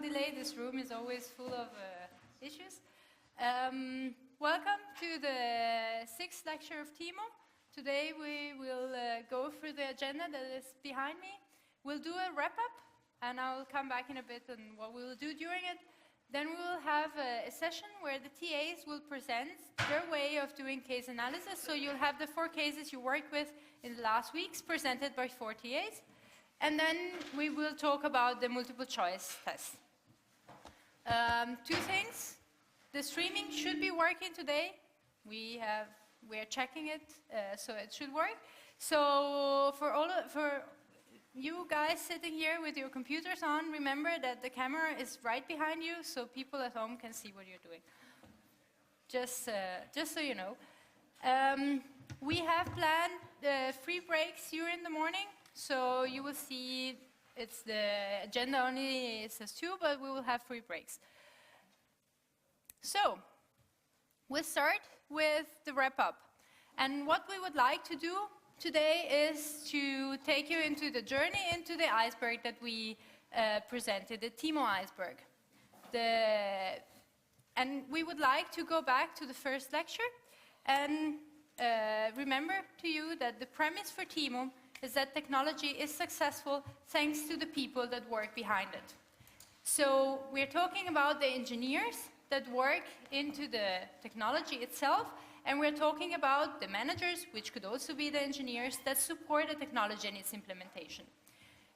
delay. This room is always full of issues. Welcome to the 6th lecture of TEMO. Today we will go through the agenda that is behind me. We'll do a wrap-up, and I'll come back in a bit on what we will do during it. Then we will have a session where the TAs will present their way of doing case analysis. So you'll have the 4 cases you worked with in the last weeks presented by 4 TAs. And then we will talk about the multiple choice test. 2 things. The streaming should be working today. We're checking it, so it should work. So for you guys sitting here with your computers on, remember that the camera is right behind you, so people at home can see what you're doing. Just so you know. We have planned 3 breaks during the morning, so you will see it's the agenda only says 2, but we will have 3 breaks. So we'll start with the wrap-up. And what we would like to do today is to take you into the journey into the iceberg that we presented, the TEMO iceberg. And we would like to go back to the first lecture and remember to you that the premise for TEMO is that technology is successful thanks to the people that work behind it. So we're talking about the engineers that work into the technology itself, and we're talking about the managers, which could also be the engineers, that support the technology and its implementation.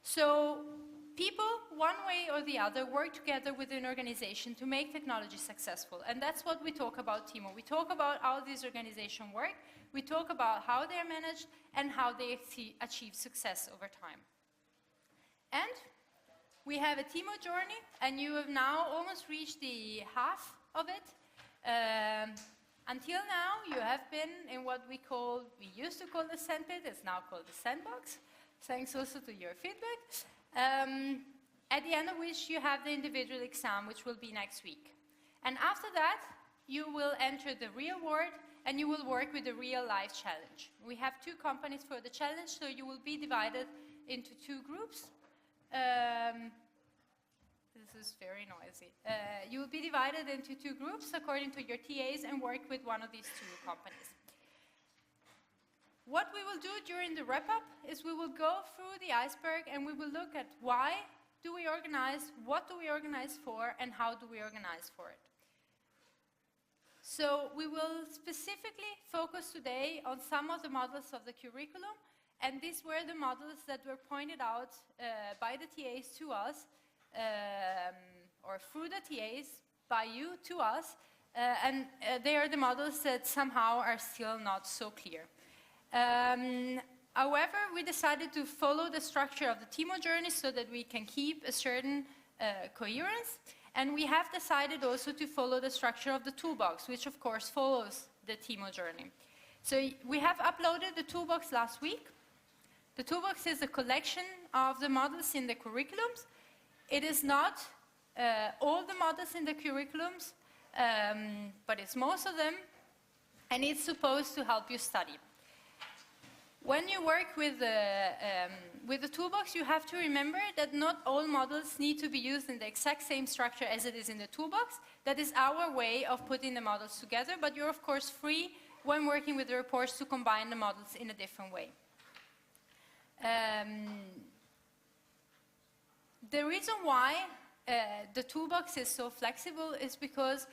So people, one way or the other, work together within an organization to make technology successful, and that's what we talk about TEMO. We talk about how these organizations work, we talk about how they're managed, and how they achieve success over time. And we have a TEMO journey, and you have now almost reached the half of it. Until now, you have been in what we used to call the sandpit, it's now called the sandbox, thanks also to your feedback, at the end of which you have the individual exam, which will be next week. And after that, you will enter the real world, and you will work with a real-life challenge. We have 2 companies for the challenge, so you will be divided into 2 groups. This is very noisy. You will be divided into 2 groups according to your TAs and work with one of these 2 companies. What we will do during the wrap-up is we will go through the iceberg and we will look at why do we organize, what do we organize for, and how do we organize for it. So we will specifically focus today on some of the models of the curriculum, and these were the models that were pointed out by the TAs to us, or through the TAs, by you to us, and they are the models that somehow are still not so clear. However, we decided to follow the structure of the TEMO journey so that we can keep a certain coherence, and we have decided also to follow the structure of the toolbox, which of course follows the TEMO journey. So we have uploaded the toolbox last week. The toolbox is a collection of the models in the curriculums. It is not all the models in the curriculums, but it's most of them, and it's supposed to help you study. When you work with the toolbox, you have to remember that not all models need to be used in the exact same structure as it is in the toolbox. That is our way of putting the models together, but you're of course free when working with the reports to combine the models in a different way. The reason why the toolbox is so flexible is because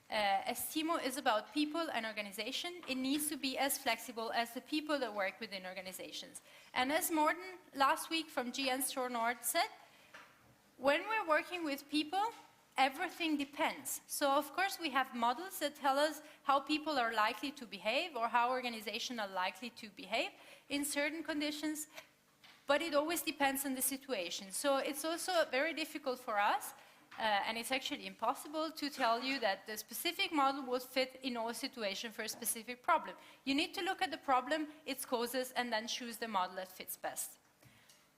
as TEMO is about people and organization, it needs to be as flexible as the people that work within organizations. And as Morten last week from GN Store Nord said, when we're working with people, everything depends. So of course we have models that tell us how people are likely to behave or how organizations are likely to behave in certain conditions, but it always depends on the situation. So it's also very difficult for us, and it's actually impossible to tell you that the specific model will fit in all situations for a specific problem. You need to look at the problem, its causes, and then choose the model that fits best.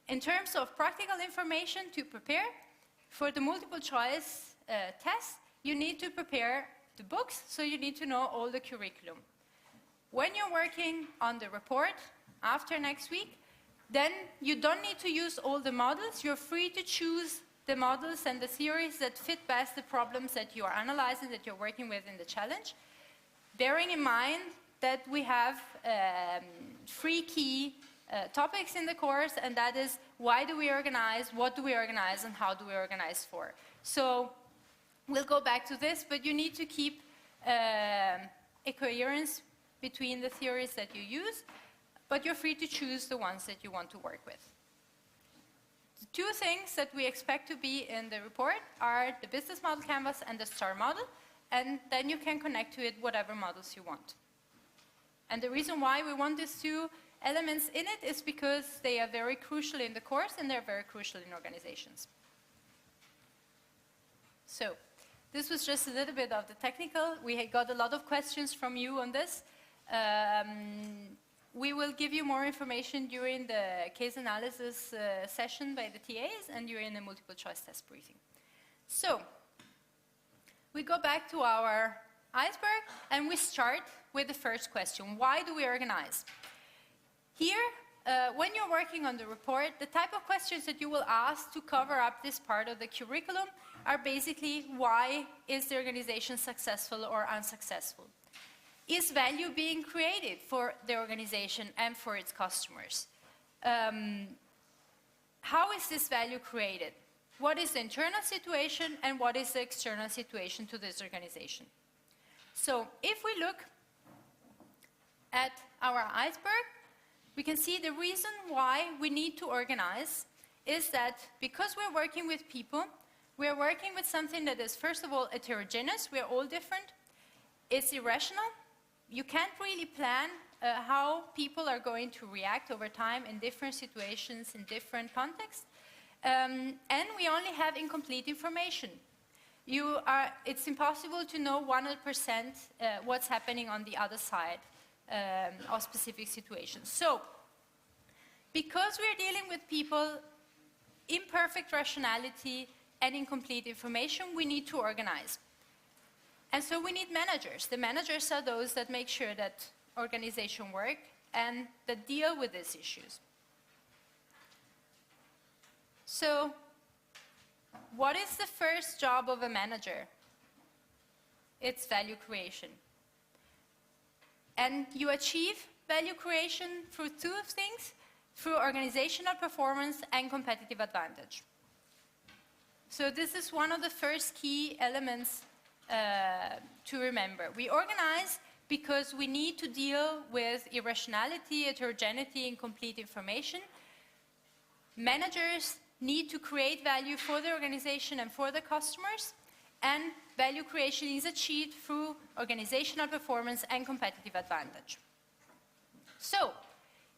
In terms of practical information to prepare, for the multiple choice test, you need to prepare the books, so you need to know all the curriculum. When you're working on the report after next week, then you don't need to use all the models. You're free to choose the models and the theories that fit best the problems that you are analyzing, that you're working with in the challenge, bearing in mind that we have 3 key topics in the course, and that is why do we organize, what do we organize, and how do we organize for. So we'll go back to this, but you need to keep a coherence between the theories that you use, but you're free to choose the ones that you want to work with. The 2 things that we expect to be in the report are the business model canvas and the STAR model, and then you can connect to it whatever models you want. And the reason why we want these 2 elements in it is because they are very crucial in the course and they're very crucial in organizations. So, this was just a little bit of the technical. We had got a lot of questions from you on this. We will give you more information during the case analysis session by the TAs and during the multiple choice test briefing. So, we go back to our iceberg and we start with the first question. Why do we organize? Here, when you're working on the report, the type of questions that you will ask to cover up this part of the curriculum are basically, why is the organization successful or unsuccessful? Is value being created for the organization and for its customers? How is this value created? What is the internal situation and what is the external situation to this organization? So if we look at our iceberg, we can see the reason why we need to organize is that because we're working with people, we're working with something that is, first of all, heterogeneous. We're all different. It's irrational. You can't really plan how people are going to react over time in different situations, in different contexts. And we only have incomplete information. It's impossible to know 100% what's happening on the other side of specific situations. So, because we're dealing with people, imperfect rationality and incomplete information, we need to organize. And so we need managers. The managers are those that make sure that organization work and that deal with these issues. So, what is the first job of a manager? It's value creation. And you achieve value creation through 2 things, through organizational performance and competitive advantage. So this is one of the first key elements to remember. We organize because we need to deal with irrationality, heterogeneity, incomplete information. Managers need to create value for the organization and for the customers, and value creation is achieved through organizational performance and competitive advantage. So,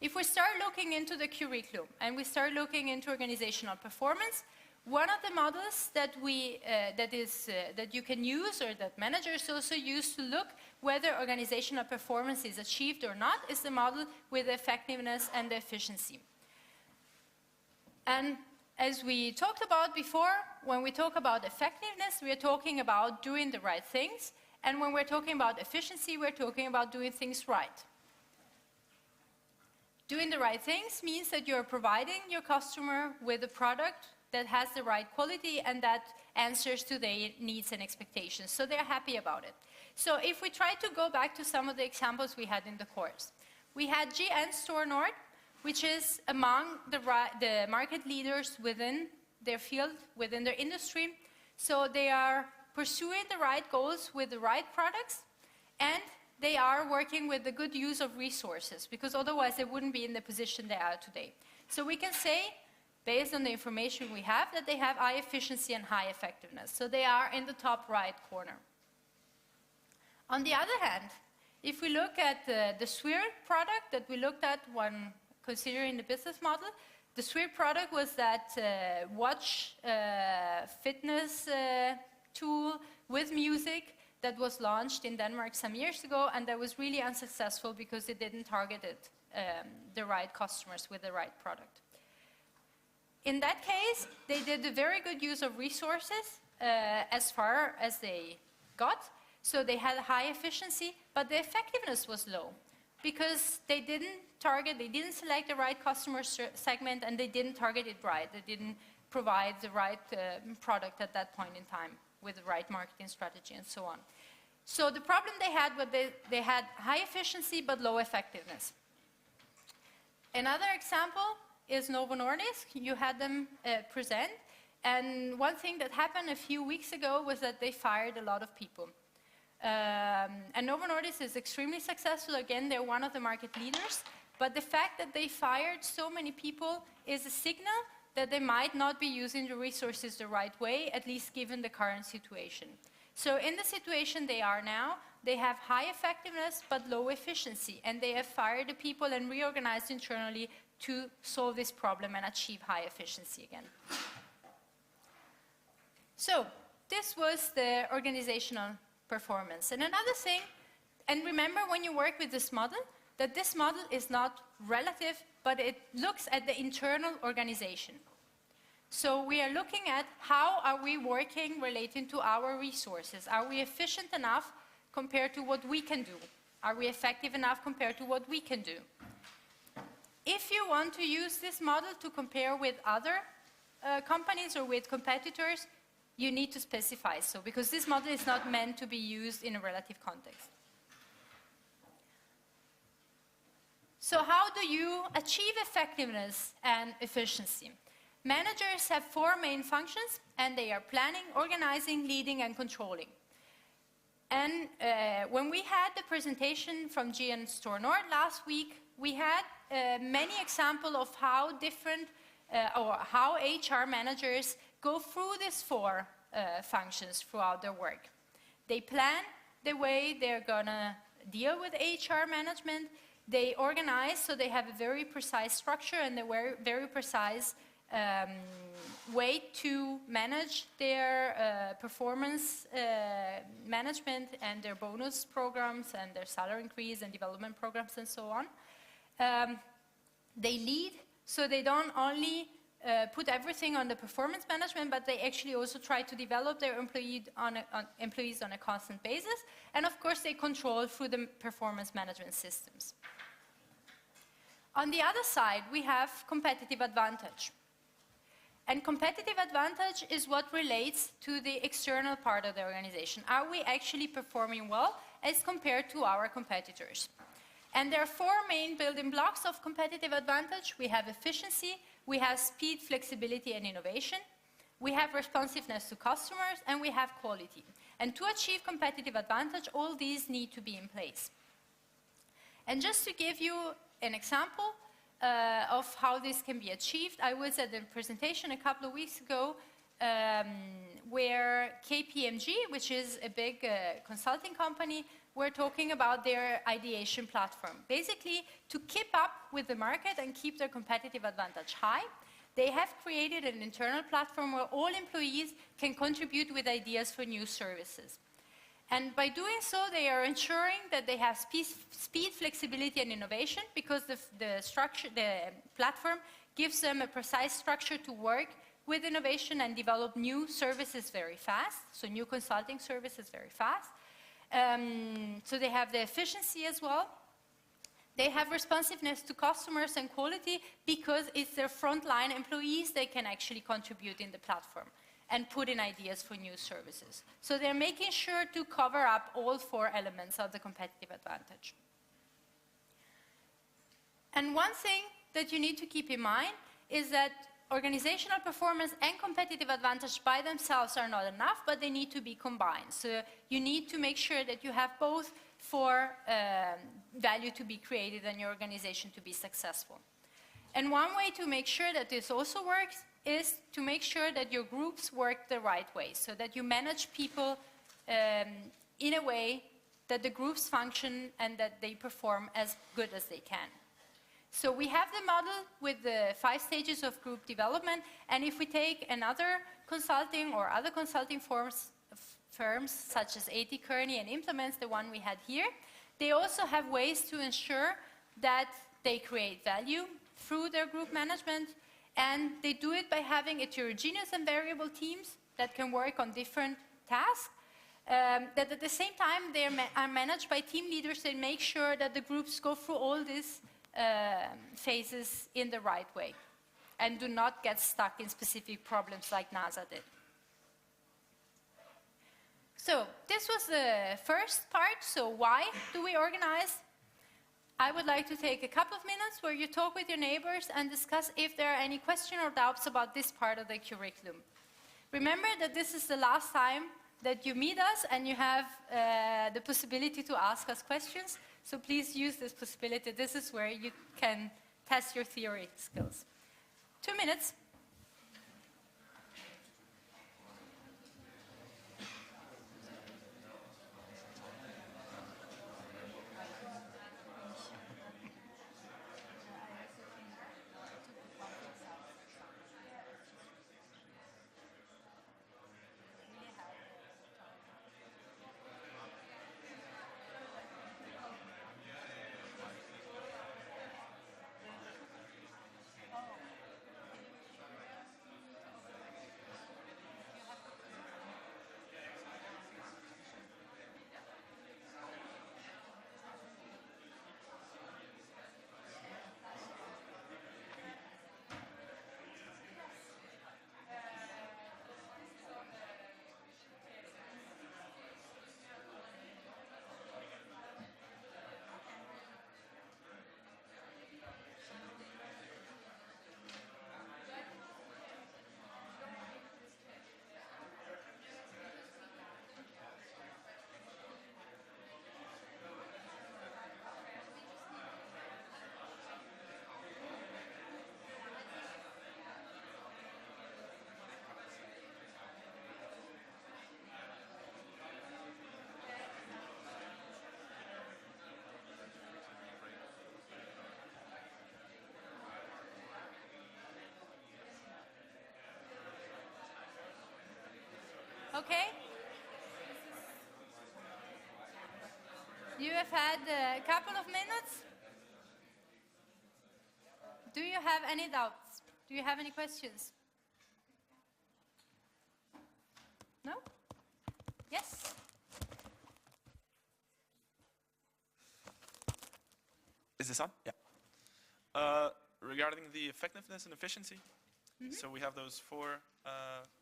if we start looking into the curriculum and we start looking into organizational performance, one of the models that you can use, or that managers also use to look whether organizational performance is achieved or not, is the model with the effectiveness and the efficiency. And as we talked about before, when we talk about effectiveness, we are talking about doing the right things, and when we're talking about efficiency, we're talking about doing things right. Doing the right things means that you're providing your customer with a product that has the right quality and that answers to their needs and expectations, so they're happy about it. So if we try to go back to some of the examples we had in the course, we had GN Store Nord, which is among the market leaders within their field, within their industry. So they are pursuing the right goals with the right products, and they are working with the good use of resources, because otherwise they wouldn't be in the position they are today. So we can say, based on the information we have, that they have high efficiency and high effectiveness. So they are in the top right corner. On the other hand, if we look at the Sphere product that we looked at when considering the business model, the Sphere product was that watch fitness tool with music that was launched in Denmark some years ago, and that was really unsuccessful because it didn't target the right customers with the right product. In that case, they did a very good use of resources as far as they got, so they had a high efficiency, but the effectiveness was low because they didn't select the right customer segment, and they didn't target it right. They didn't provide the right product at that point in time with the right marketing strategy and so on. So the problem they had was they had high efficiency but low effectiveness. Another example is Novo Nordisk. You had them present. And one thing that happened a few weeks ago was that they fired a lot of people. And Novo Nordisk is extremely successful. Again, they're one of the market leaders. But the fact that they fired so many people is a signal that they might not be using the resources the right way, at least given the current situation. So in the situation they are now, they have high effectiveness but low efficiency, and they have fired the people and reorganized internally to solve this problem and achieve high efficiency again. So this was the organizational performance. And another thing, and remember when you work with this model, that this model is not relative, but it looks at the internal organization. So we are looking at how are we working relating to our resources. Are we efficient enough compared to what we can do? Are we effective enough compared to what we can do? If you want to use this model to compare with other companies or with competitors, you need to specify so, because this model is not meant to be used in a relative context. So how do you achieve effectiveness and efficiency? Managers have 4 main functions, and they are planning, organizing, leading, and controlling. And when we had the presentation from GN Store Nord last week, we had many examples of how different, or how HR managers go through these 4 functions throughout their work. They plan the way they're gonna deal with HR management. They organize, so they have a very precise structure and a very precise way to manage their performance management and their bonus programs and their salary increase and development programs and so on. They lead, so they don't only put everything on the performance management, but they actually also try to develop their employees on a constant basis. And of course, they control through the performance management systems. On the other side, we have competitive advantage. And competitive advantage is what relates to the external part of the organization. Are we actually performing well as compared to our competitors? And there are 4 main building blocks of competitive advantage. We have efficiency, we have speed, flexibility, and innovation. We have responsiveness to customers, and we have quality. And to achieve competitive advantage, all these need to be in place. And just to give you an example of how this can be achieved, I was at a presentation a couple of weeks ago where KPMG, which is a big consulting company, were talking about their ideation platform. Basically, to keep up with the market and keep their competitive advantage high, they have created an internal platform where all employees can contribute with ideas for new services. And by doing so, they are ensuring that they have speed, flexibility, and innovation, because the platform gives them a precise structure to work with innovation and develop new services very fast, so new consulting services very fast. So they have the efficiency as well. They have responsiveness to customers and quality, because it's their frontline employees they can actually contribute in the platform and put in ideas for new services. So they're making sure to cover up all 4 elements of the competitive advantage. And one thing that you need to keep in mind is that organizational performance and competitive advantage by themselves are not enough, but they need to be combined. So you need to make sure that you have both for value to be created and your organization to be successful. And one way to make sure that this also works is to make sure that your groups work the right way, so that you manage people in a way that the groups function and that they perform as good as they can. So we have the model with the 5 stages of group development, and if we take another consulting or other consulting firms such as A.T. Kearney and Implements, the one we had here, they also have ways to ensure that they create value through their group management, and they do it by having heterogeneous and variable teams that can work on different tasks, that at the same time they are managed by team leaders that make sure that the groups go through all these phases in the right way. and do not get stuck in specific problems like NASA did. So this was the first part. So why do we organize? I would like to take a couple of minutes where you talk with your neighbors and discuss if there are any questions or doubts about this part of the curriculum. Remember that this is the last time that you meet us and you have the possibility to ask us questions. So please use this possibility. This is where you can test your theory skills. 2 minutes. Okay? You have had a couple of minutes. Do you have any doubts? Do you have any questions? No? Yes? Is this on? Yeah. Regarding the effectiveness and efficiency, so we have those 4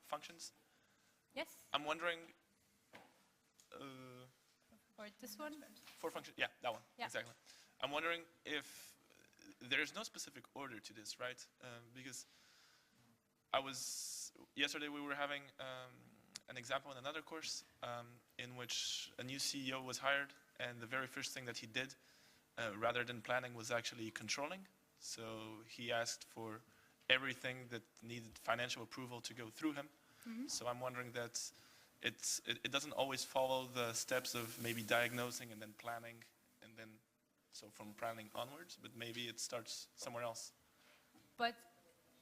functions. Yes? I'm wondering... Or this one? 4 functions, yeah, that one, Yeah. exactly. I'm wondering if there's no specific order to this, right? Because yesterday we were having an example in another course in which a new CEO was hired, and the very first thing that he did, rather than planning, was actually controlling. So he asked for everything that needed financial approval to go through him. So I'm wondering that it doesn't always follow the steps of maybe diagnosing and then planning, and then so from planning onwards, but maybe it starts somewhere else. But,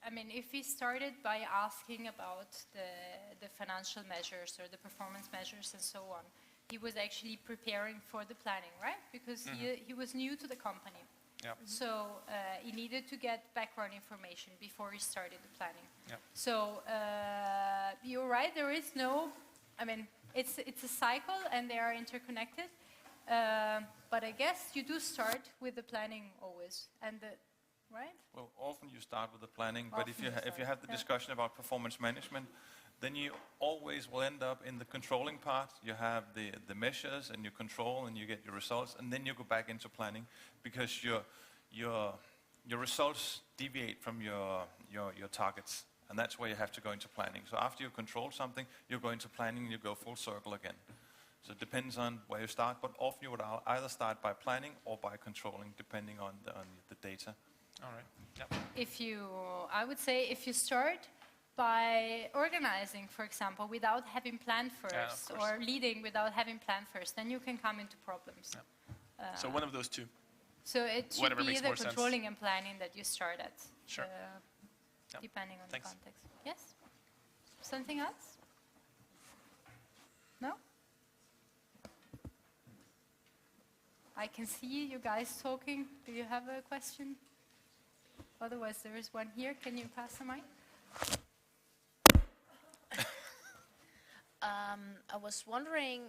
I mean, if we started by asking about the financial measures or the performance measures and so on, he was actually preparing for the planning, right? Because he was new to the company. Yeah. So he needed to get background information before he started the planning. Yeah. So you're right, there is no, I mean, it's a cycle and they are interconnected. But I guess you do start with the planning always, and right? Well, often you start with the planning, but if you have the discussion about performance management, then you always will end up in the controlling part. You have the measures and you control and you get your results, and then you go back into planning because your results deviate from your targets, and that's where you have to go into planning. So after you control something, you go into planning and you go full circle again. So it depends on where you start, but often you would either start by planning or by controlling, depending on the data. All right. Yeah. I would say if you start by organizing, for example, without having planned first, or leading without having planned first, then you can come into problems. Yeah. So one of those 2. So it should Whatever be makes either more controlling sense. and planning that you start at, Sure. depending on Thanks. the context. Yes? Something else? No? I can see you guys talking. Do you have a question? Otherwise, there is one here. Can you pass the mic? I was wondering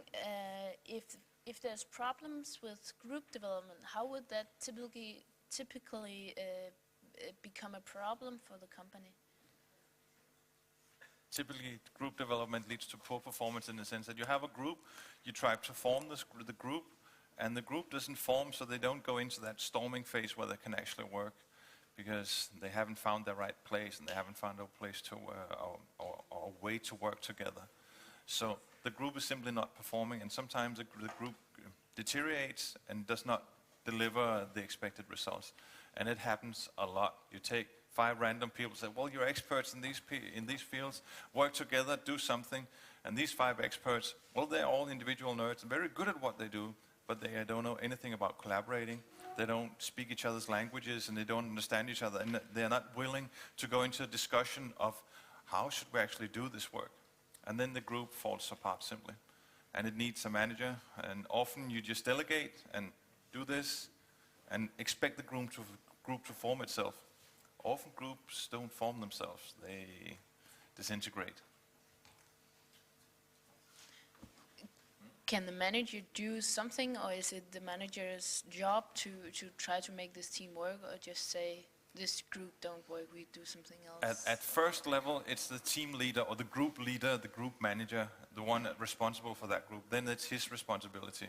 if there's problems with group development, how would that typically become a problem for the company? Typically, group development leads to poor performance in the sense that you have a group, you try to form the group, and the group doesn't form, so they don't go into that storming phase where they can actually work, because they haven't found their right place and they haven't found a place to or a way to work together. So the group is simply not performing, and sometimes the group deteriorates and does not deliver the expected results. And it happens a lot. You take 5 random people, say, well, you're experts in these fields, work together, do something. And these 5 experts, well, they're all individual nerds, very good at what they do, but they don't know anything about collaborating. They don't speak each other's languages, and they don't understand each other, and they're not willing to go into a discussion of how should we actually do this work. And then the group falls apart simply. And it needs a manager, and often you just delegate and do this and expect the group to form itself. Often groups don't form themselves, they disintegrate. Can the manager do something, or is it the manager's job to try to make this team work, or just say, this group don't work, we do something else? At first level, it's the team leader or the group leader, the group manager, the one responsible for that group. Then it's his responsibility.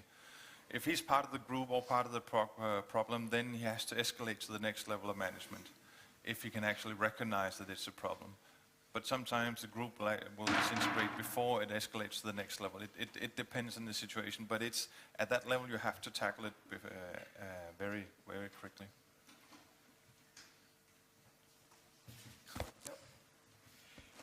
If he's part of the group or part of the problem, then he has to escalate to the next level of management, if he can actually recognize that it's a problem. But sometimes the group will disintegrate before it escalates to the next level. It depends on the situation, but it's at that level you have to tackle it very, very quickly.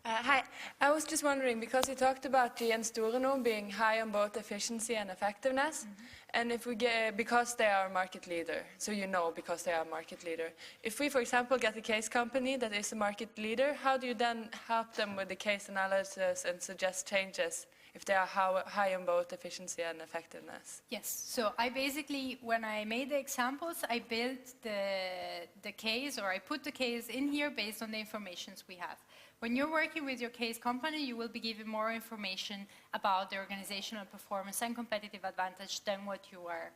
Hi, I was just wondering, because you talked about GN Storeno being high on both efficiency and effectiveness, and if we get, because they are a market leader, so because they are a market leader. If we, for example, get a case company that is a market leader, how do you then help them with the case analysis and suggest changes if they are high on both efficiency and effectiveness? Yes, so I basically, when I made the examples, I built the case, or I put the case in here based on the informations we have. When you're working with your case company, you will be given more information about the organizational performance and competitive advantage than what you were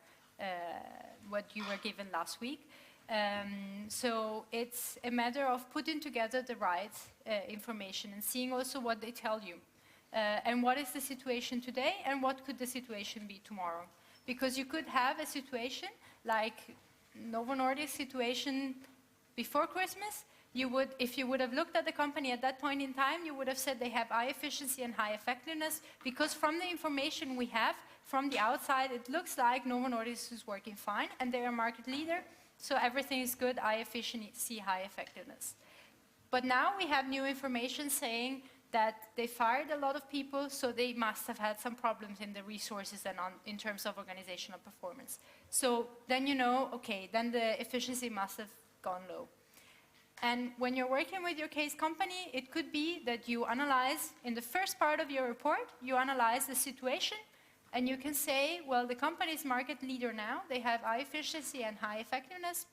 given last week. So it's a matter of putting together the right information and seeing also what they tell you. And what is the situation today, and what could the situation be tomorrow? Because you could have a situation like Novo Nordisk's situation before Christmas. If you would have looked at the company at that point in time, you would have said they have high efficiency and high effectiveness, because from the information we have from the outside, it looks like Novo Nordisk is working fine and they're a market leader, so everything is good, high efficiency, high effectiveness. But now we have new information saying that they fired a lot of people, so they must have had some problems in the resources and in terms of organizational performance. So then you know, okay, then the efficiency must have gone low. And when you're working with your case company, it could be that you analyze, in the first part of your report, you analyze the situation, and you can say, well, the company is market leader now, they have high efficiency and high effectiveness.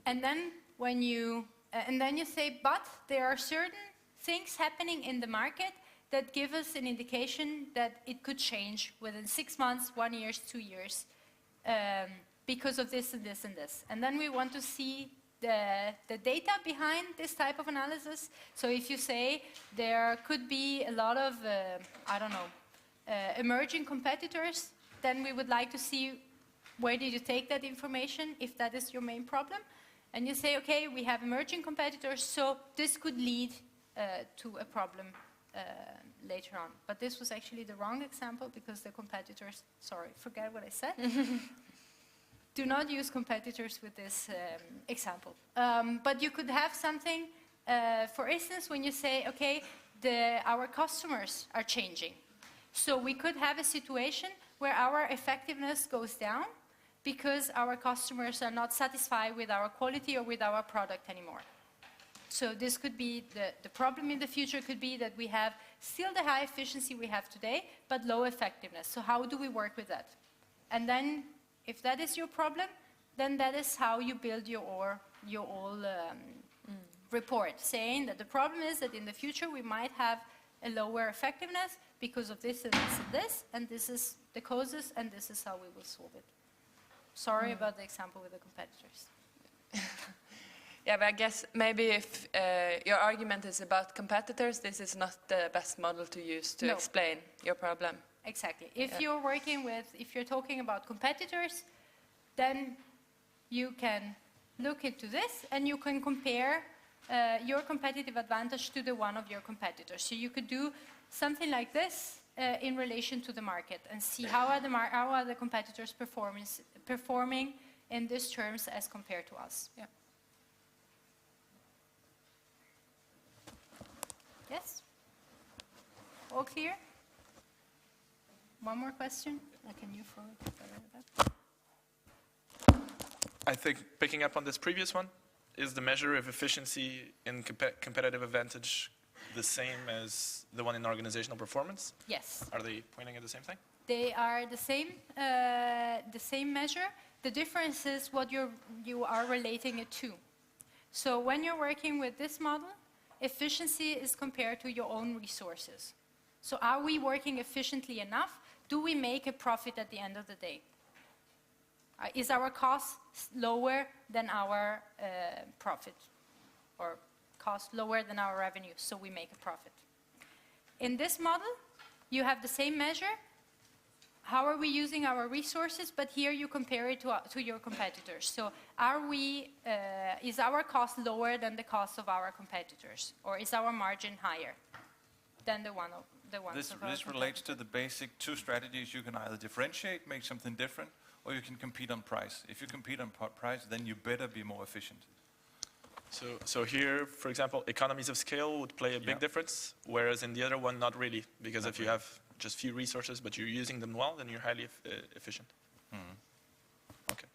And then you say, but there are certain things happening in the market that give us an indication that it could change within 6 months, 1 year, 2 years, because of this and this and this. And then we want to see the data behind this type of analysis. So if you say there could be a lot of, emerging competitors, then we would like to see where did you take that information, if that is your main problem. And you say, okay, we have emerging competitors, so this could lead to a problem later on. But this was actually the wrong example, because the competitors, sorry, forget what I said. Do not use competitors with this example. But you could have something, for instance, when you say, okay, our customers are changing. So we could have a situation where our effectiveness goes down because our customers are not satisfied with our quality or with our product anymore. So this could be, the problem in the future could be that we have still the high efficiency we have today, but low effectiveness. So how do we work with that? And then, if that is your problem, then that is how you build your report, saying that the problem is that in the future we might have a lower effectiveness because of this and this and this, and this is the causes, and this is how we will solve it. Sorry about the example with the competitors. Yeah, but I guess maybe if your argument is about competitors, this is not the best model to use to No. explain your problem. Exactly. If Yeah. you're working with, if you're talking about competitors, then you can look into this and you can compare your competitive advantage to the one of your competitors. So you could do something like this in relation to the market and see how are the competitors performing in these terms as compared to us. Yeah. Yes? All clear? One more question? Can you forward that? I think picking up on this previous one, is the measure of efficiency in competitive advantage the same as the one in organizational performance? Yes. Are they pointing at the same thing? They are the same measure. The difference is what you are relating it to. So when you're working with this model, efficiency is compared to your own resources. So are we working efficiently enough? Do we make a profit at the end of the day? Is our cost lower than our profit? Or cost lower than our revenue, so we make a profit? In this model, you have the same measure. How are we using our resources? But here you compare it to your competitors. So is our cost lower than the cost of our competitors? Or is our margin higher than the ones of our This competitors? relates to the basic two strategies. You can either differentiate, make something different, or you can compete on price. If you compete on price, then you better be more efficient. So here, for example, economies of scale would play a big Yeah. difference, whereas in the other one, not really. Because Not if you really. have just few resources, but you're using them well, then you're highly efficient. Okay.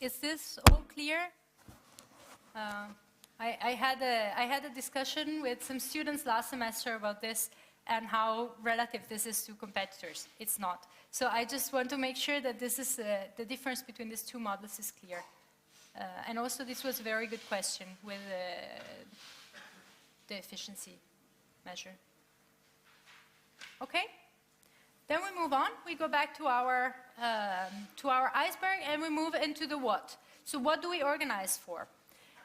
Is this all clear? I had a discussion with some students last semester about this and how relative this is to competitors. It's not. So I just want to make sure that this is the difference between these two models is clear. And also this was a very good question with the efficiency measure. Okay? Then we move on. We go back to our iceberg and we move into the what. So what do we organize for?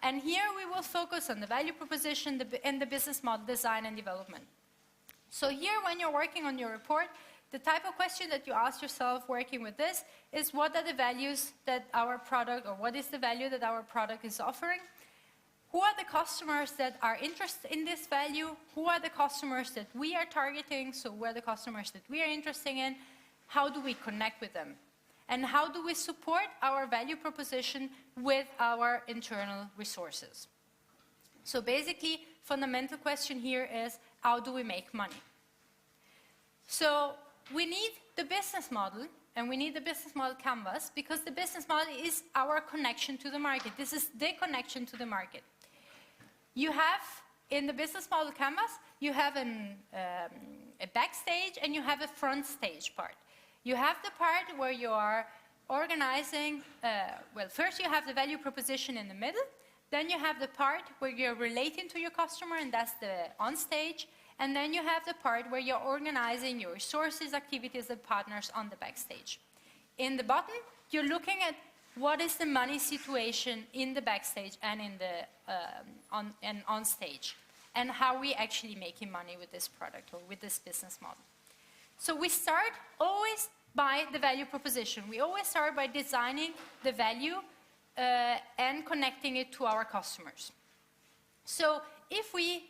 And here we will focus on the value proposition and the business model design and development. So here when you're working on your report, the type of question that you ask yourself working with this is what are the values that our product, or what is the value that our product is offering? Who are the customers that are interested in this value? Who are the customers that we are targeting? So who are the customers that we are interested in? How do we connect with them? And how do we support our value proposition with our internal resources? So basically, fundamental question here is, how do we make money? So we need the business model, and we need the business model canvas, because the business model is our connection to the market. This is the connection to the market. You have, in the business model canvas, you have a backstage and you have a front stage part. You have the part where you are organizing, well, first you have the value proposition in the middle, then you have the part where you're relating to your customer, and that's the on stage, and then you have the part where you're organizing your resources, activities, and partners on the backstage. In the bottom, you're looking at what is the money situation in the backstage and in the on stage, and how we actually making money with this product or with this business model. So we start always by the value proposition. We always start by designing the value and connecting it to our customers. So if we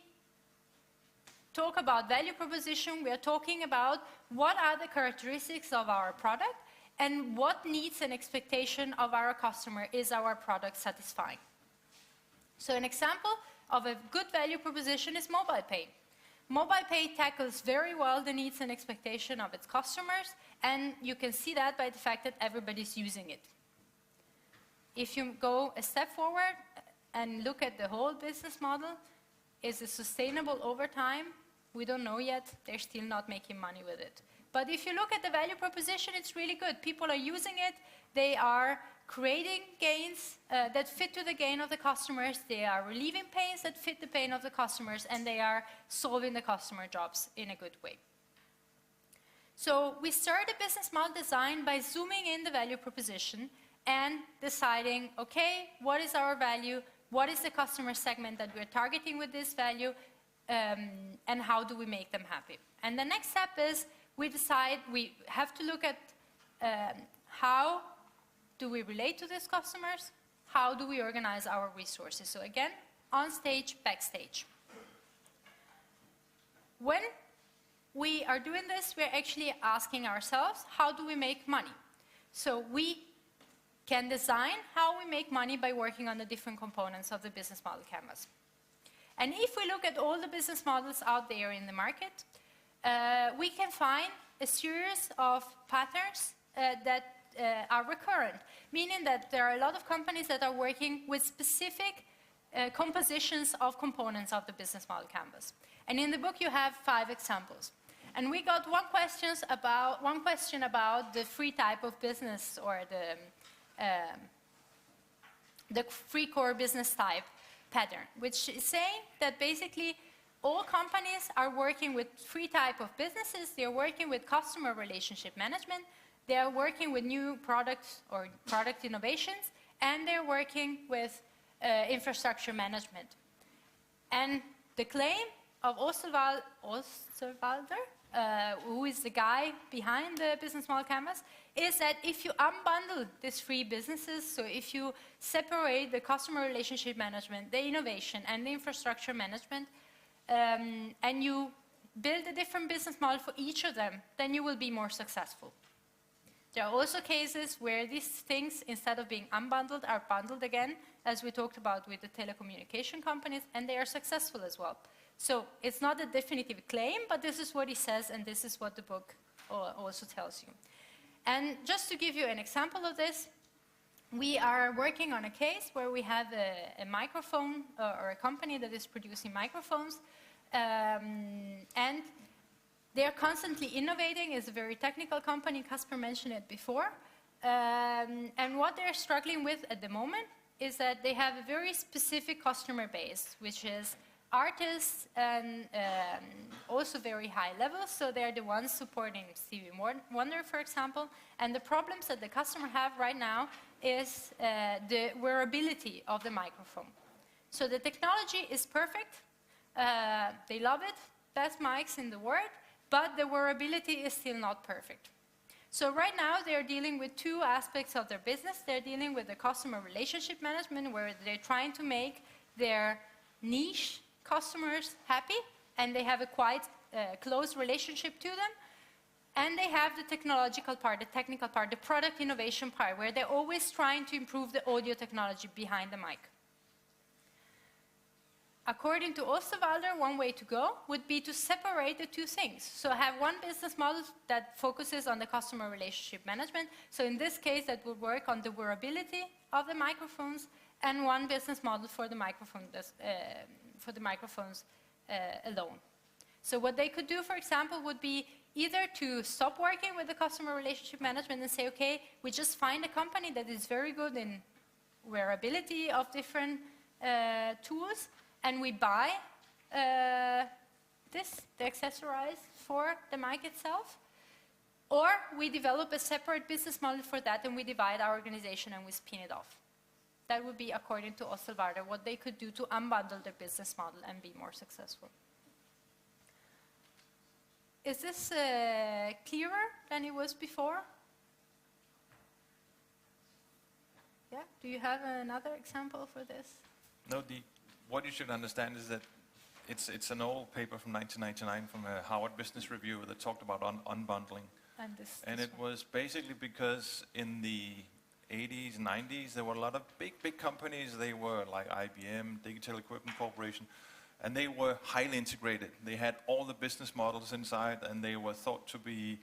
talk about value proposition, we are talking about what are the characteristics of our product and what needs and expectation of our customer is our product satisfying. So an example of a good value proposition is mobile pay. Mobile pay tackles very well the needs and expectation of its customers, and you can see that by the fact that everybody's using it. If you go a step forward and look at the whole business model, is it sustainable over time? We don't know yet. They're still not making money with it. But if you look at the value proposition, it's really good. People are using it. They are creating gains that fit to the gain of the customers. They are relieving pains that fit the pain of the customers, and they are solving the customer jobs in a good way. So we start the business model design by zooming in the value proposition and deciding, okay, what is our value, what is the customer segment that we're targeting with this value, and how do we make them happy. And the next step is we decide, we have to look at how do we relate to these customers, how do we organize our resources. So again, on stage, backstage. When we are doing this, we're actually asking ourselves, how do we make money? So we can design how we make money by working on the different components of the business model canvas. And if we look at all the business models out there in the market, we can find a series of patterns that are recurrent, meaning that there are a lot of companies that are working with specific compositions of components of the business model canvas. And in the book you have 5 examples. And we got one question about the free type of business, or the free core business type pattern, which is saying that basically all companies are working with 3 type of businesses. They're working with customer relationship management, they are working with new products or product innovations, and they're working with infrastructure management. And the claim of Osterwalder, who is the guy behind the business model canvas, is that if you unbundle these 3 businesses, so if you separate the customer relationship management, the innovation, and the infrastructure management, and you build a different business model for each of them, then you will be more successful. There are also cases where these things, instead of being unbundled, are bundled again, as we talked about with the telecommunication companies, and they are successful as well. So it's not a definitive claim, but this is what he says, and this is what the book also tells you. And just to give you an example of this, we are working on a case where we have a microphone, or a company that is producing microphones, and they are constantly innovating. It's a very technical company, Kasper mentioned it before, and what they're struggling with at the moment is that they have a very specific customer base, which is artists and also very high levels, so they're the ones supporting Stevie Wonder, for example, and the problems that the customer have right now is the wearability of the microphone. So the technology is perfect, they love it, best mics in the world, but the wearability is still not perfect. So right now they're dealing with 2 aspects of their business. They're dealing with the customer relationship management, where they're trying to make their niche customers happy, and they have a quite close relationship to them. And they have the technological part, the technical part, the product innovation part, where they're always trying to improve the audio technology behind the mic. According to Osterwalder, one way to go would be to separate the 2 things. So have one business model that focuses on the customer relationship management. So in this case, that would work on the wearability of the microphones, and one business model for the microphones alone. So what they could do, for example, would be either to stop working with the customer relationship management and say, okay, we just find a company that is very good in wearability of different tools, and we buy the accessorize for the mic itself, or we develop a separate business model for that, and we divide our organization and we spin it off. That would be, according to Osterwalder, what they could do to unbundle their business model and be more successful. Is this clearer than it was before? Yeah, do you have another example for this? No, what you should understand is that it's an old paper from 1999 from a Harvard Business Review that talked about unbundling. And it was basically because in the 80s, 90s, there were a lot of big companies. They were like IBM, Digital Equipment Corporation, and they were highly integrated. They had all the business models inside, and they were thought to be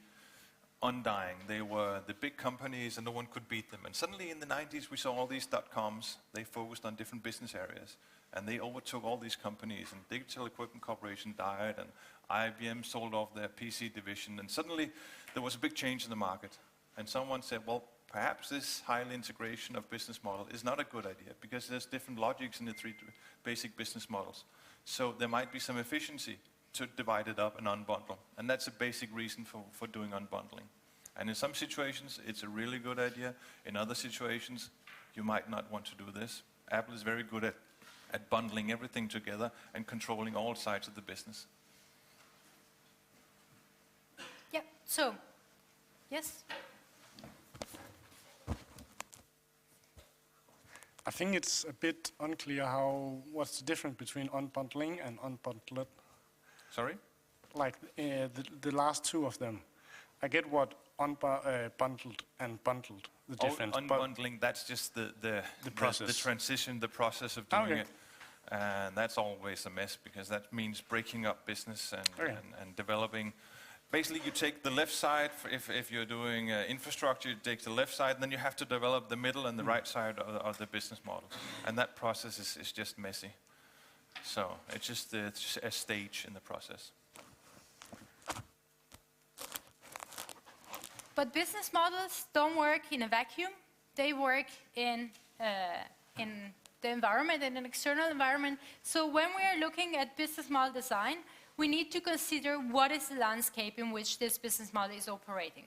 undying. They were the big companies, and no one could beat them. And suddenly in the 90s, we saw all these dot-coms. They focused on different business areas, and they overtook all these companies, and Digital Equipment Corporation died, and IBM sold off their PC division, and suddenly there was a big change in the market. And someone said, well, perhaps this high integration of business model is not a good idea, because there's different logics in the 3 basic business models. So there might be some efficiency to divide it up and unbundle. And that's a basic reason for doing unbundling. And in some situations, it's a really good idea. In other situations, you might not want to do this. Apple is very good at bundling everything together and controlling all sides of the business. Yeah, so, yes? I think it's a bit unclear what's the difference between unbundling and unbundled. Sorry? Like the last two of them. I get what bundled and bundled, the difference. Unbundling, that's just the process. The transition, the process of doing Okay. it. And that's always a mess because that means breaking up business and developing. Basically, you take the left side, if you're doing infrastructure, you take the left side, and then you have to develop the middle and the right side of the business model. And that process is just messy. So it's just a stage in the process. But business models don't work in a vacuum. They work in the environment, in an external environment. So when we are looking at business model design, we need to consider what is the landscape in which this business model is operating.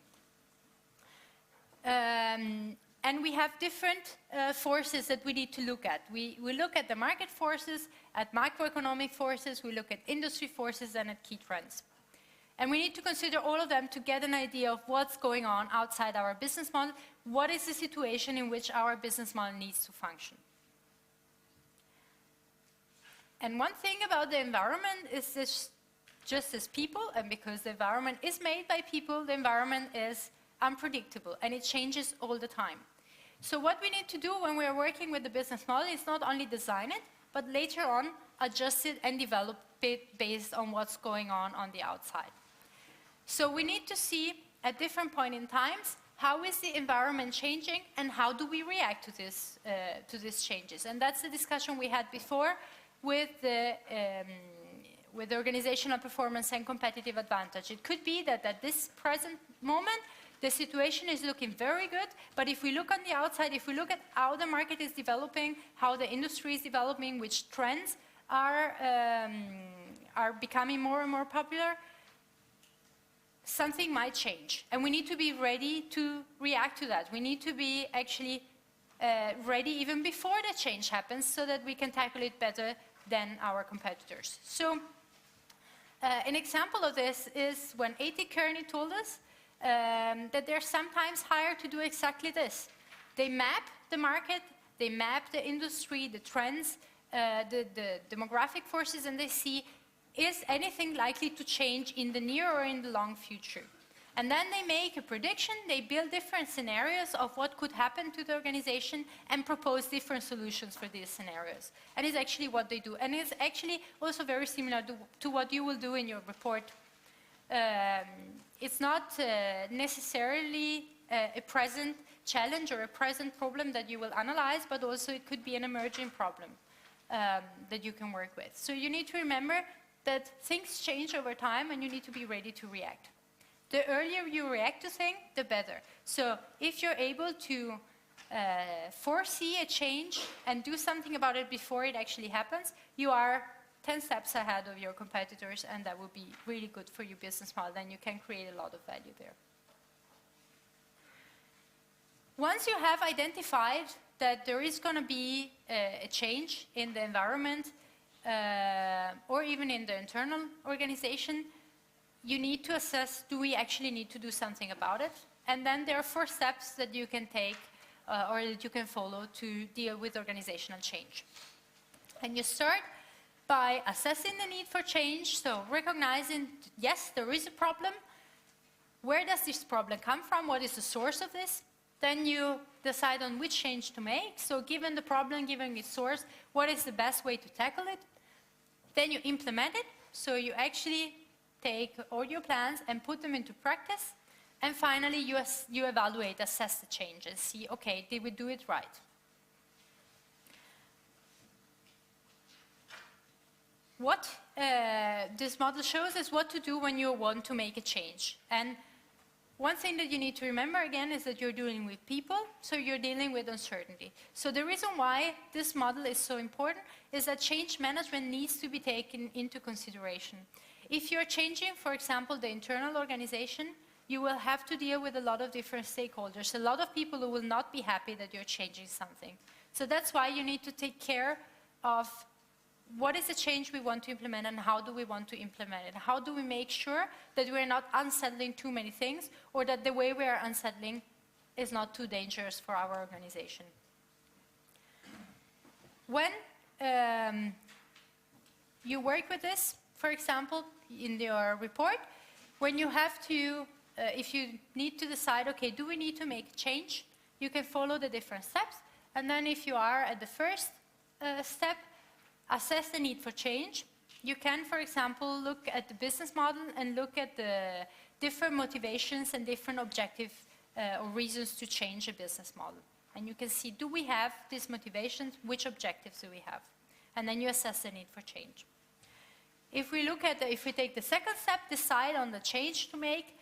And we have different forces that we need to look at. We look at the market forces, at macroeconomic forces, we look at industry forces, and at key trends. And we need to consider all of them to get an idea of what's going on outside our business model. What is the situation in which our business model needs to function? And one thing about the environment is this, just as people, and because the environment is made by people, the environment is unpredictable and it changes all the time. So what we need to do when we are working with the business model is not only design it, but later on adjust it and develop it based on what's going on the outside. So we need to see at different points in times how is the environment changing and how do we react to these changes. And that's the discussion we had before with the organizational performance and competitive advantage. It could be that at this present moment, the situation is looking very good, but if we look on the outside, if we look at how the market is developing, how the industry is developing, which trends are becoming more and more popular, something might change. And we need to be ready to react to that. We need to be actually ready even before the change happens so that we can tackle it better than our competitors. So an example of this is when A.T. Kearney told us that they're sometimes hired to do exactly this. They map the market, they map the industry, the trends, the demographic forces, and they see, is anything likely to change in the near or in the long future? And then they make a prediction, they build different scenarios of what could happen to the organization and propose different solutions for these scenarios. And it's actually what they do. And it's actually also very similar to what you will do in your report. It's not necessarily a present challenge or a present problem that you will analyze, but also it could be an emerging problem that you can work with. So you need to remember that things change over time and you need to be ready to react. The earlier you react to things, the better. So if you're able to foresee a change and do something about it before it actually happens, you are 10 steps ahead of your competitors, and that would be really good for your business model. Then you can create a lot of value there. Once you have identified that there is going to be a change in the environment or even in the internal organization, you need to assess, do we actually need to do something about it? And then there are 4 steps that you can take or that you can follow to deal with organizational change. And you start by assessing the need for change, so recognizing, yes, there is a problem. Where does this problem come from? What is the source of this? Then you decide on which change to make. So given the problem, given its source, what is the best way to tackle it? Then you implement it. So you actually take all your plans and put them into practice. And finally, you evaluate, assess the change and see, okay, did we do it right? What this model shows is what to do when you want to make a change. And one thing that you need to remember again is that you're dealing with people, so you're dealing with uncertainty. So the reason why this model is so important is that change management needs to be taken into consideration. If you're changing, for example, the internal organization, you will have to deal with a lot of different stakeholders, a lot of people who will not be happy that you're changing something. So that's why you need to take care of what is the change we want to implement and how do we want to implement it? How do we make sure that we're not unsettling too many things, or that the way we are unsettling is not too dangerous for our organization? When you work with this, for example, in your report, when you have to, if you need to decide, okay, do we need to make a change? You can follow the different steps. And then if you are at the first step, assess the need for change. You can, for example, look at the business model and look at the different motivations and different objectives or reasons to change a business model. And you can see, do we have these motivations? Which objectives do we have? And then you assess the need for change. If we look at, if we take the second step, decide on the change to make,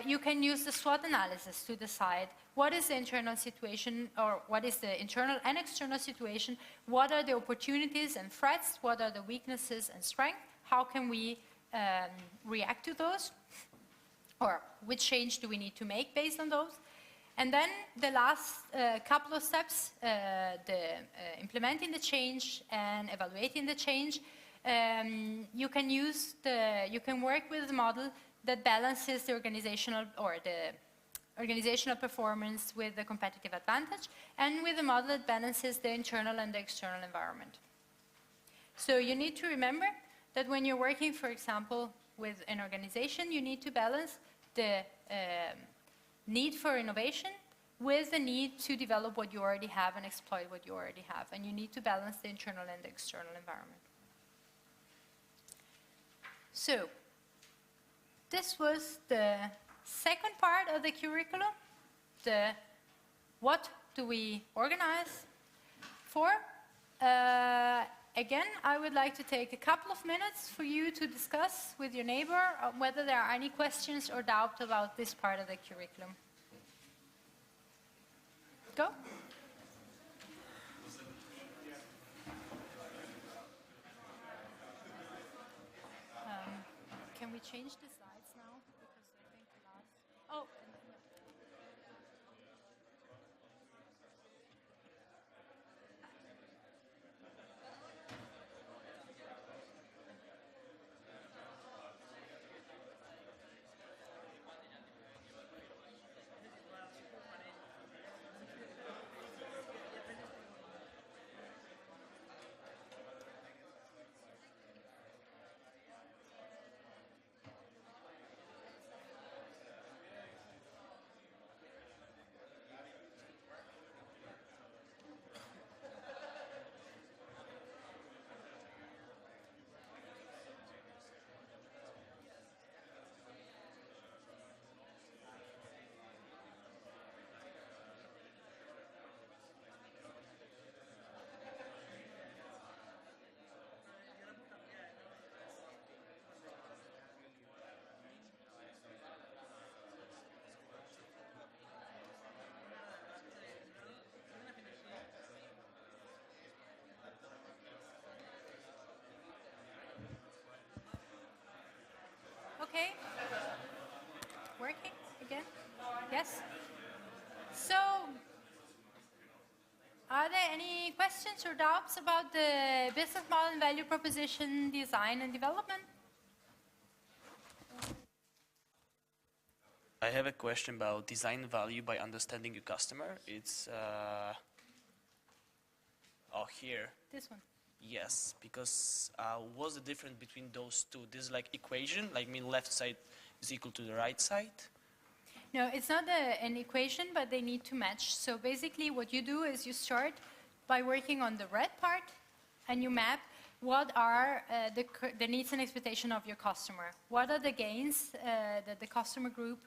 you can use the SWOT analysis to decide what is the internal situation, or what is the internal and external situation, what are the opportunities and threats, what are the weaknesses and strengths, how can we react to those, or which change do we need to make based on those. And then the last couple of steps, implementing the change and evaluating the change, you can use you can work with a model that balances the organizational performance with the competitive advantage, and with a model that balances the internal and the external environment. So you need to remember that when you're working, for example, with an organization, you need to balance the need for innovation with the need to develop what you already have and exploit what you already have. And you need to balance the internal and the external environment. So, this was the second part of the curriculum, the what do we organize for. Again, I would like to take a couple of minutes for you to discuss with your neighbor whether there are any questions or doubts about this part of the curriculum. Go. Can we change the slides now? Because I think the last... Oh. Okay. Working again? Yes? So, are there any questions or doubts about the business model and value proposition, design and development? I have a question about design value by understanding your customer. It's here. This one. Yes, because what's the difference between those two? This is like equation, like mean left side is equal to the right side? No, it's not an equation, but they need to match. So basically what you do is you start by working on the red part, and you map what are the needs and expectations of your customer. What are the gains that the customer group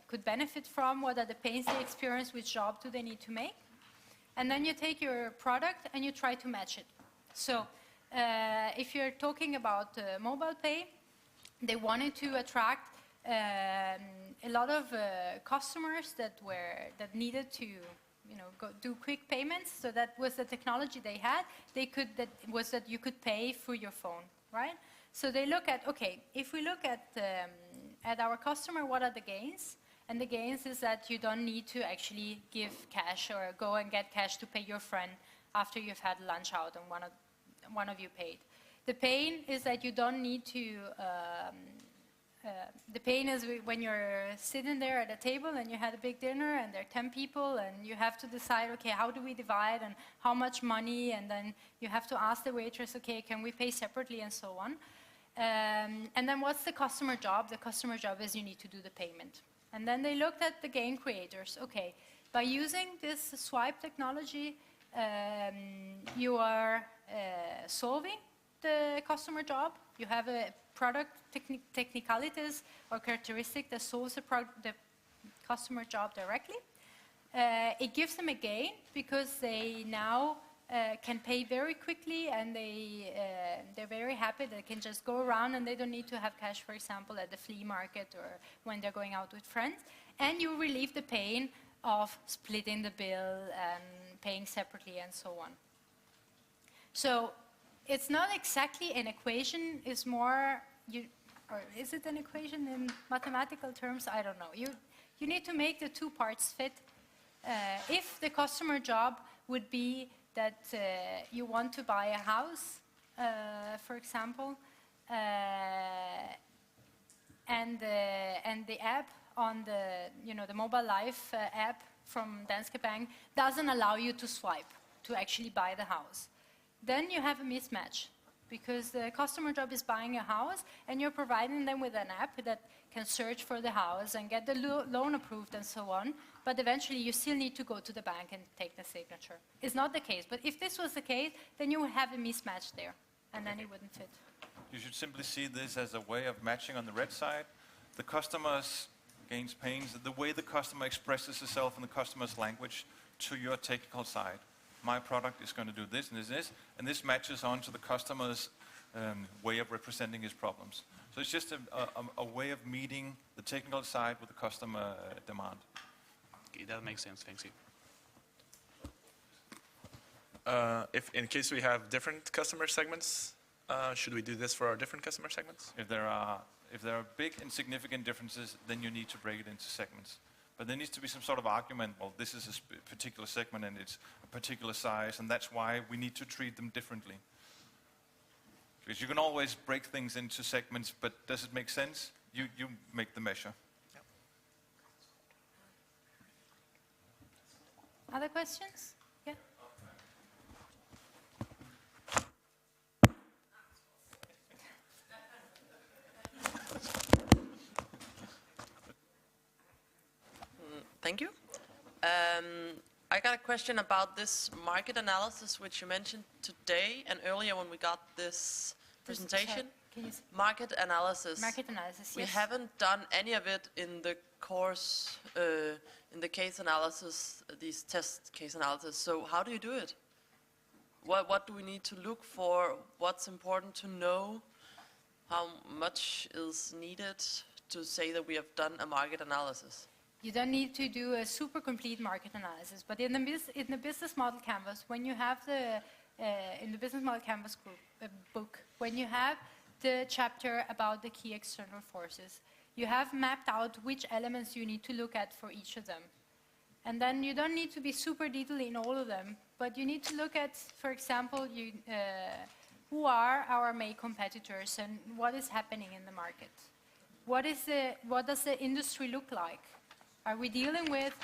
could benefit from? What are the pains they experience? Which job do they need to make? And then you take your product and you try to match it. So if you're talking about mobile pay, they wanted to attract a lot of customers that needed to, do quick payments. So that was the technology they had. That you could pay through your phone, right? So they look at, okay, if we look at at our customer, what are the gains? And the gains is that you don't need to actually give cash or go and get cash to pay your friend after you've had lunch out and one of you paid. The pain is that you don't need to, the pain is when you're sitting there at a table and you had a big dinner and there are 10 people and you have to decide, okay, how do we divide and how much money, and then you have to ask the waitress, okay, can we pay separately and so on. And then what's the customer job? The customer job is you need to do the payment. And then they looked at the game creators. Okay, by using this swipe technology, you are solving the customer job. You have a product technicalities or characteristic that solves the customer job directly. It gives them a gain because they now can pay very quickly, and they're very happy. They can just go around and they don't need to have cash, for example, at the flea market or when they're going out with friends. And you relieve the pain of splitting the bill and paying separately and so on. So it's not exactly an equation, it's more, or is it an equation in mathematical terms? I don't know. You need to make the two parts fit. If the customer job would be that you want to buy a house, for example, and the app on the mobile life app from Danske Bank doesn't allow you to swipe to actually buy the house, then you have a mismatch, because the customer job is buying a house and you're providing them with an app that can search for the house and get the loan approved and so on, but eventually you still need to go to the bank and take the signature. It's not the case, but if this was the case, then you would have a mismatch there, and then it wouldn't fit. You should simply see this as a way of matching on the red side. The customer's gains, pains, the way the customer expresses itself in the customer's language to your technical side. My product is going to do this and this, and this matches on to the customer's way of representing his problems. So it's just a way of meeting the technical side with the customer demand. Okay, that makes sense. Thank you. If in case we have different customer segments, should we do this for our different customer segments? If there are big and significant differences, then you need to break it into segments. But there needs to be some sort of argument, well, this is a particular segment and it's a particular size, and that's why we need to treat them differently. Because you can always break things into segments, but does it make sense? You make the measure. Yep. Other questions? Yeah. Thank you. I got a question about this market analysis, which you mentioned today and earlier when we got this presentation. Market analysis. Market analysis, We yes. haven't done any of it in the course, in the case analysis, these test case analysis. So how do you do it? What do we need to look for? What's important to know? How much is needed to say that we have done a market analysis? You don't need to do a super complete market analysis, but in the business model canvas, when you have in the business model canvas book, when you have the chapter about the key external forces, you have mapped out which elements you need to look at for each of them. And then you don't need to be super detailed in all of them, but you need to look at, for example, who are our main competitors and what is happening in the market. What does the industry look like? Are we dealing with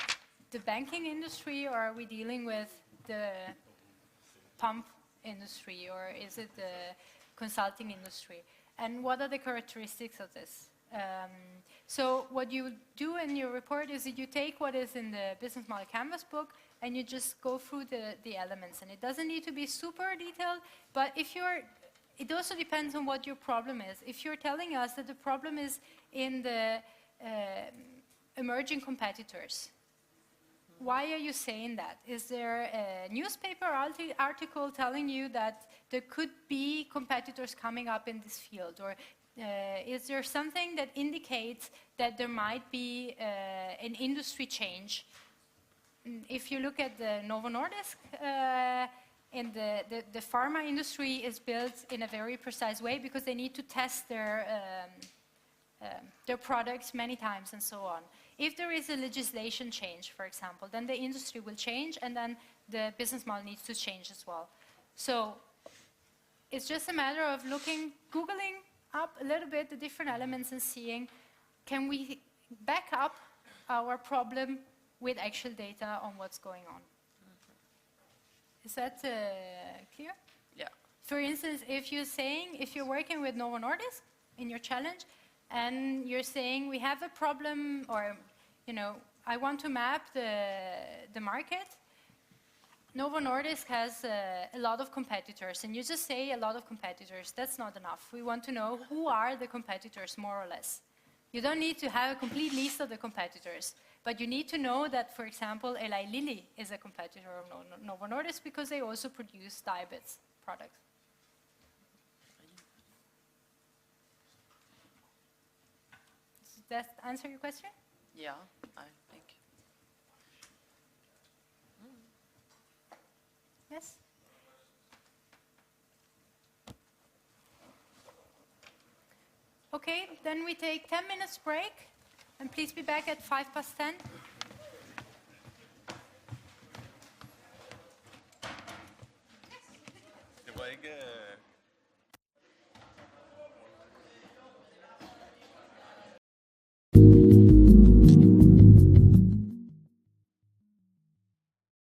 the banking industry, or are we dealing with the pump industry, or is it the consulting industry? And what are the characteristics of this? So what you do in your report is that you take what is in the business model canvas book and you just go through the elements. And it doesn't need to be super detailed, but it also depends on what your problem is. If you're telling us that the problem is in the emerging competitors, why are you saying that? Is there a newspaper article telling you that there could be competitors coming up in this field? Or is there something that indicates that there might be an industry change? If you look at the Novo Nordisk, and the pharma industry is built in a very precise way because they need to test their their products many times and so on. If there is a legislation change, for example, then the industry will change and then the business model needs to change as well. So it's just a matter of Googling up a little bit the different elements and seeing, can we back up our problem with actual data on what's going on? Is that clear? Yeah. For instance, if you're working with Novo Nordisk in your challenge, and you're saying we have a problem, or I want to map the market. Novo Nordisk has a lot of competitors, and you just say a lot of competitors. That's not enough. We want to know who are the competitors, more or less. You don't need to have a complete list of the competitors, but you need to know that, for example, Eli Lilly is a competitor of Novo Nordisk because they also produce diabetes products. Does that answer your question? Yeah, I think. Yes? Okay, then we take 10 minutes break, and please be back at 10:05. Det var ikke